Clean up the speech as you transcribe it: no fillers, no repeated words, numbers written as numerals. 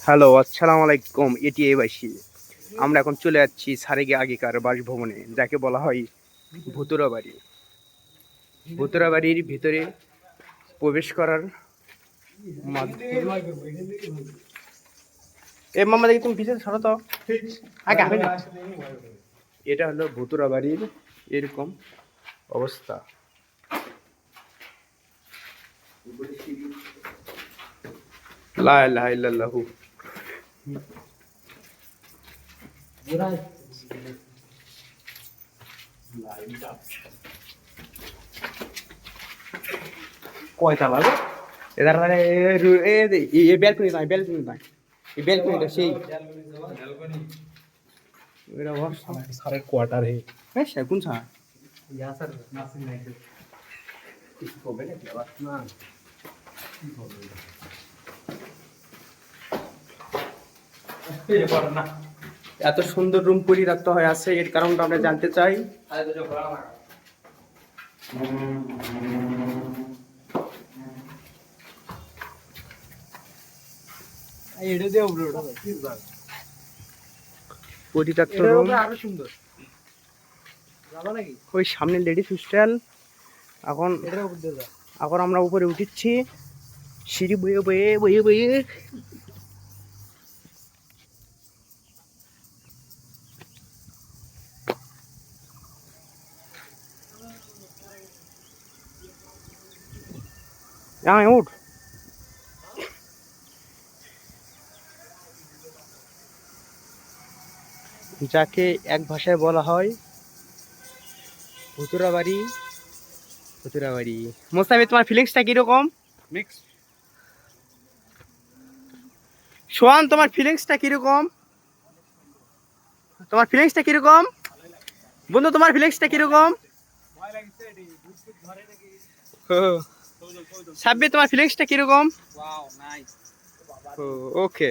Hello, আসসালামু আলাইকুম। এটি বাসী। আমরা এখন চলে যাচ্ছি সারেগে আগেকার বাসভবনে, যাকে বলা হয় ভুতুড়া বাড়ি। ভুতুড়া বাড়ির ভিতরে প্রবেশ করার এ মামা দেখি তুমি পিছনে সরো তো। আগে আমি না। এটা হলো ভুতুড়া বাড়ির এরকম অবস্থা। লা ইলাহা ইল্লাল্লাহু। কয়টা লাগে এদার মানে এ ব্যালকনি নাই, ব্যালকনি নাই, এই ব্যালকনিটা সেই এটা অবস্থা। सारे क्वार्टर है হ্যাঁ স্যার কোন স্যার यहाँ सर नासिर नाइट इसको बेटे क्या बात ना ये पढ़ना এত সুন্দর রুম পরিত্যক্ত হয়ে আছে, এর কারণটা আমরা জানতে চাই। अरे तो जो पढ़ा ना ये दे ब्रो পরিত্যক্ত রুম, আরো সুন্দর যাবা নাকি ওই সামনে লেডিস হোস্টেল। এখন এটার উপর দিয়ে যা এখন আমরা উপরে উঠিচ্ছি সিঁড়ি বয়ে বয়ে বয়ে বয়ে। উঠ যাকে এক ভাষায় বলা হয় ভুতুড়া বাড়ি। ভুতুড়া বাড়ি। মোস্তাফিজ, তোমার ফিলিংসটা কিরকম? মিক্স সোহান, তোমার ফিলিংসটা কিরকম? তোমার ফিলিংসটা কিরকম বন্ধু? তোমার ফিলিংসটা কিরকম? ভয় লাগছে এটি বুঝতে ধরে নাকি সাব্বির, তোমার ফিলিংসটা কিরকম? Wow nice okay.